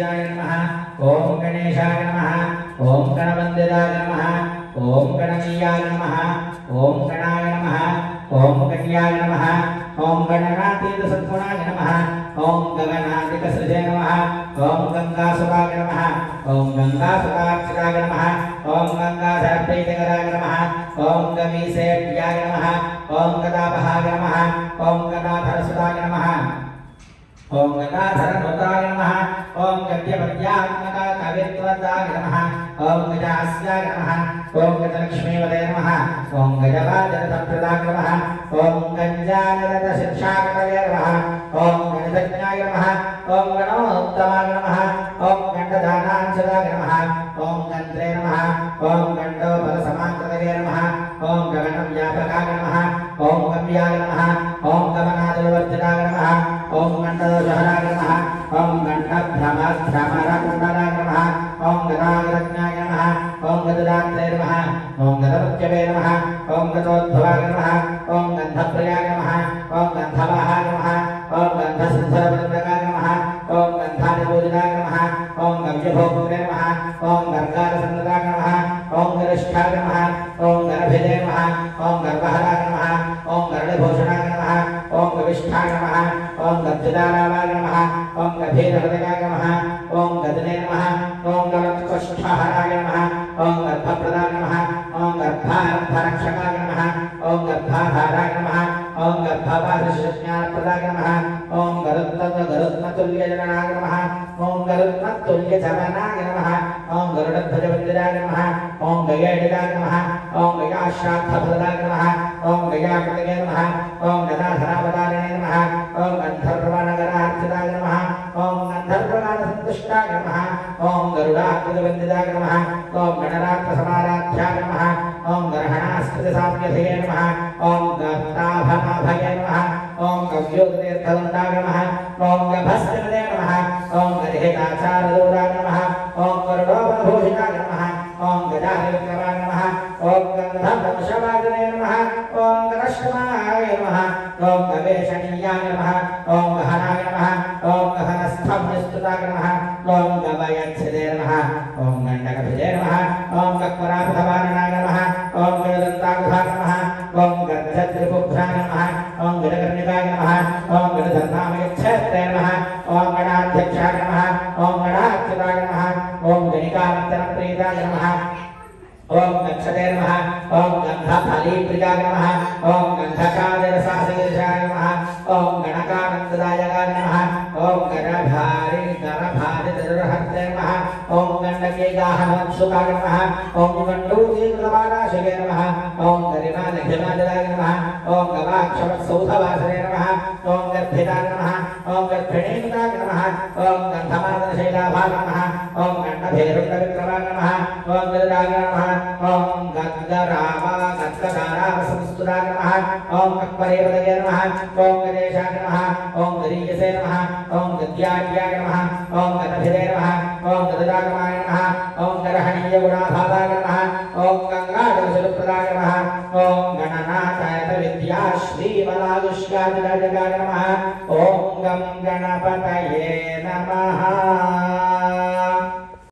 नमः ओम गणेशाय नमः ओम गणवंदिताय नमः ओम गणनीयाय नमः ओम गणाय नमः ओम गण्याय नमः ओम गणनातीत सद्गुणाय नमः ओम गगनाधिक सृजे नमः ओम गंगासुराय नमः ओम गंगासुरार्चिताय नमः ओम गंगाधरप्रीतिकराय नमः ओम गवीसेव्याय नमः ओम गदापहाय नमः ओम गदाधरसुताय नमः ओम गदाधरनुताय नमः ओम गद्यपद्यात्मक कवित्वताय नमः ओम गजास्याय नमः ओम गजलक्ष्मीवदे नमः ओम गजवाजलसम्प्रदाय नमः ओम गञ्जानरतशिक्षाकटये नमः ओम गणितज्ञाय नमः ओम गणोत्तमाय नमः ओम गण्डदानांशदाय नमः ओम गन्त्रे नमः ओम गण्डोपलसमाकृतये नमः ओम गगनव्यापकाय नमः ओम गम्याय नमः ओम गमनादिवर्जिताय नमः ओम गण्डदोषहराय नमः ओम गण्डभ्रमरकुण्डलाय नमः ओम गदाग्रज्ञाय नमः ओम गददात्रे नमः ओम गदमुच्यवे नमः ओम गदोद्भवाय नमः ओम गन्धप्रियाय नमः ओम गन्धवाहाय नमः ओम गन्धसिद्धरवृन्दकाय नमः ओम गन्धादिपूजिताय नमः ओम गव्यभोगुरे नमः ओम गर्गारसन्नताय नमः ओम गरिष्ठाय नमः ओम गर्भिदे नमः ओम गर्भहराय नमः ओम गरुडभूषणाय नमः ओम गविष्ठाय नमः ओम गद्गदारावाय नमः ओम गभीरहृदयाय नमः ओम गदने नमः ओम गलत्कुष्ठहराय नमः ओम गर्भप्रदाय नमः ओम गर्भारंभरक्षकाय नमः ओम गर्भाधाराय नमः ओम गर्भवासज्ञानप्रदाय नमः ओम गरुत्मतुल्यजननाय नमः ओम गरुत्मतुल्यजननाय नमः ओम गरुडध्वजवन्दिताय नमः ओम गयाडिताय नमः ओम गयाश्राद्धप्रदाय नमः ओम गयापतये नमः ओम गदाधरावतारिणे नमः ओम गन्धर्वनगरार्चिताय नमः ओम गन्धर्वगानसन्तुष्टाय नमः ओम गरुडाकृतवन्दिताय नमः ओम गणरात्रसमाराध्याय नमः ओम गर्हणास्कृतसाम्यधये नमः ओम गप्ताभनाभये नमः ओम गव्योगतीर्थदण्डाय नमः ओम गभस्तिमदे नमः ओम गरहेताचारदूराय नमः ओम गरुडोपभूषिताय नमः ओम गजानविक्रमाय नमः ओम गन्धर्ववशवादिने नमः ओम गणश्रमाय नमः ओम गवेषणीयाय नमः ओम गहनाय नमः ओम गहनस्थम्भस्तुताय नमः ओम गवयच्छिदे नमः ओम गण्डकभिदे नमः ओम गक्वरापथवाननाय नमः ओम गणदन्ताकुधाय नमः ओम गद्धत्रिपुत्राय नमः ओम गणकर्णिकाय नमः ओम गणधर्मामयच्छत्रे नमः ओम गणाध्यक्षाय नमः ओम गणाच्युताय नमः ओम गणिकावन्तनप्रीताय नमः ओम गच्छते नमः ओम गन्धफलीप्रियाय नमः ओम गन्धकादिरसाशीर्षाय नमः ओम गणकानन्ददायकाय नमः ओम गणभारितरभारितरुहर्ते नमः ओम गण्डकीगाहनवत्सुकाय नमः ओम गण्डूतीकृतवाराशये नमः ओम गरिमालघ्यमादिदाय नमः ओम गवाक्षवत्सौधवासने नमः ओम गर्भिताय नमः ओम गर्भिणीताय नमः ओम गन्धमादनशैलाभाय नमः ओम गण्डभेरुण्डविक्रमाय नमः ओम गरुडाय नमः ओम गद्गरावा गद्गदारावसंस्तुताय नमः ओम कक्परेवदये नमः ओम गणेशाय नमः ओम गरीयसे नमः ओम गद्याढ्याय नमः ओम गदभिदे नमः ओम गददागमाय नमः ओम गरहणीयगुणाभावाय नमः ओम